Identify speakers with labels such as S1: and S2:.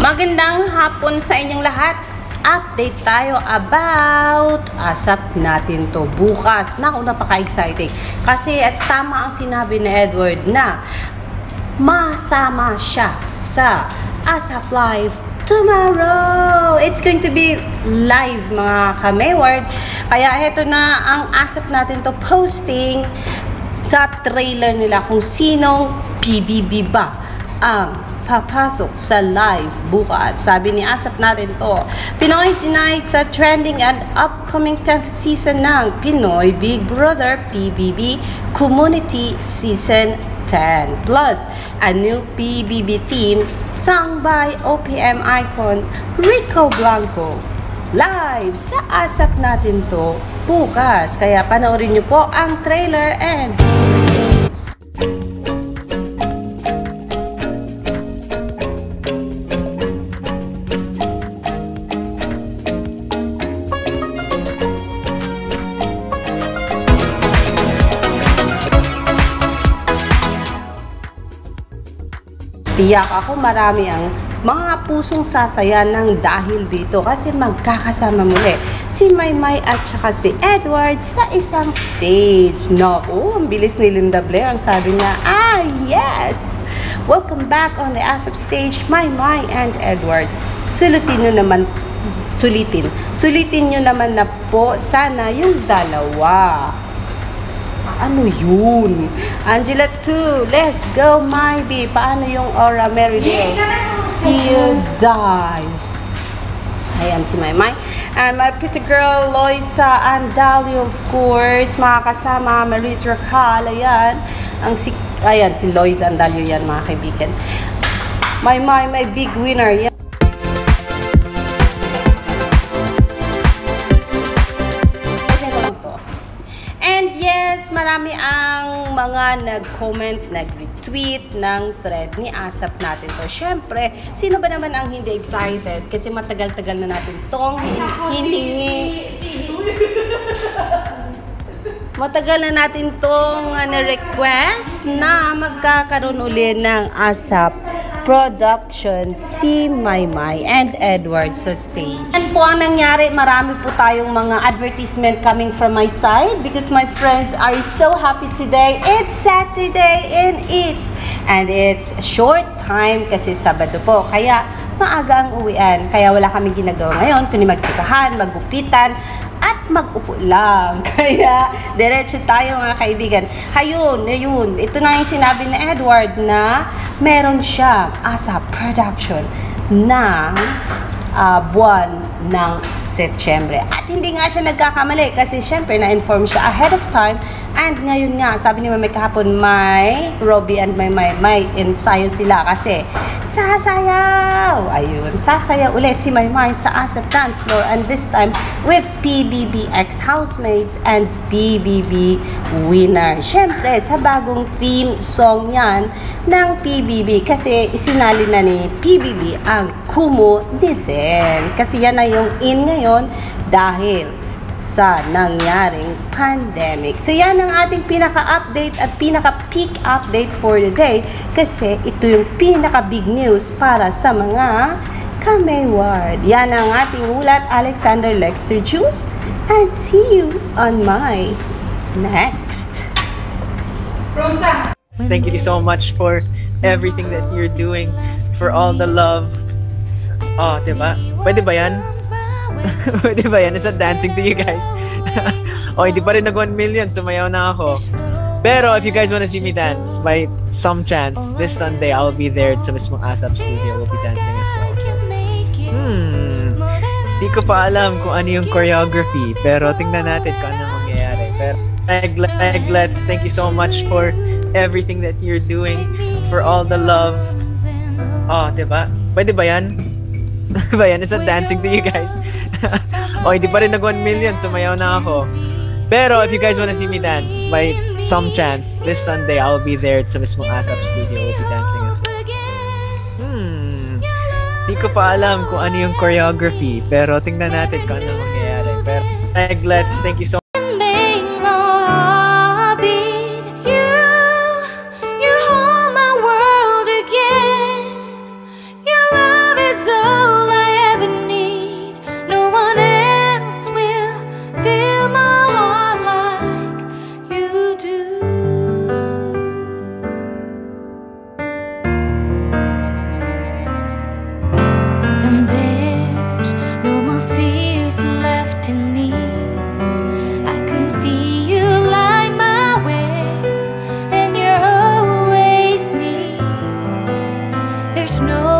S1: Magandang hapon sa inyong lahat. Update tayo about ASAP natin to bukas. Naku, napaka-exciting. Kasi at tama ang sinabi ni Edward na masama siya sa ASAP Live tomorrow. It's going to be live mga ka-Mayward. Kaya heto na ang ASAP natin to posting sa trailer nila kung sinong PBB ba ang papasok sa live bukas. Sabi ni ASAP natin to, Pinoy Tonight sa trending and upcoming 10th season ng Pinoy Big Brother PBB Community Season 10. Plus, a new PBB theme sung by OPM icon Rico Blanco. Live sa ASAP natin to bukas. Kaya panoorin nyo po ang trailer and tiyak ako marami ang mga pusong sasaya ng dahil dito kasi magkakasama muli si Maymay at saka si Edward sa isang stage. Naku, ang bilis ni Linda Blair. Ang sabi niya, yes! Welcome back on the ASAP stage, Maymay and Edward. Sulitin nyo naman na po sana yung dalawa. Ano yun? Angela 2, let's go, Maybe. Paano yung Aura Meridale? See you die. Ayan si Maymay. And my pretty girl, Loisa Andalio, of course. Mga kasama, Maris Racal. Ayan. Ayan, si Loisa Andalio yan, mga kaibigan. Maymay, my big winner. Yan. Marami ang mga nag-comment, nag-retweet ng thread ni ASAP natin to. Siyempre, sino ba naman ang hindi excited? Kasi matagal-tagal na natin tong hiningi. Matagal na natin tong na-request na magkakaroon uli ng ASAP production si Maymay and Edward sa stage. And po ang nangyari, marami po tayong mga advertisement coming from my side because my friends are so happy today. It's Saturday and it's short time kasi Sabado po. Kaya maaga ang uwian. Kaya wala kaming ginagawa ngayon kundi magtsikahan, maggupitan, at mag-upo lang. Kaya, diretso tayo mga kaibigan. Ayun. Ito na yung sinabi ni Edward na meron siya ASAP production ng buwan ng Setyembre. At hindi nga siya nagkakamali kasi syempre na-inform siya ahead of time. And ngayon nga, sabi ni Mamay kahapon, may Robbie and may ensayo sila kasi sasayaw! Ayun, sasayaw ulit si Maymay sa ASAP Dance Floor and this time with PBB ex-housemates and PBB winner. Syempre, sa bagong theme song yan ng PBB kasi isinali na ni PBB ang Kumu Disen. Kasi yan na yung in ngayon dahil sa nangyaring pandemic. So yan ang ating pinaka-update at pinaka-peak update for the day kasi ito yung pinaka-big news para sa mga ka-Mayward. Yan ang ating ulat, Alexander Lexter Jules, and see you on my next.
S2: Rosa! Thank you so much for everything that you're doing, for all the love. Oh, diba? Pwede ba yan? Pwede ba yan? Is that dancing to you guys? Oh, hindi pa rin nag 1 million. Sumayaw na ako. Pero if you guys want to see me dance, by some chance, this Sunday, I'll be there sa mismong ASAP studio. We'll be dancing as well. So, di ko pa alam kung ano yung choreography. Pero tingnan natin kung ano mangyayari. Pero, let's thank you so much for everything that you're doing, for all the love. Oh, diba? Pwede ba yan? Ba yan? Is that dancing to you guys? Oh, hindi pa rin nag 1 million. Sumayaw na ako. Pero if you guys want to see me dance, by some chance, this Sunday, I'll be there sa mismong ASAP studio. We'll be dancing as well. Di ko pa alam kung ano yung choreography. Pero tingnan natin kung ano mangyayari. Pero let's thank you so much.
S3: You hold my world again. Your love is there's no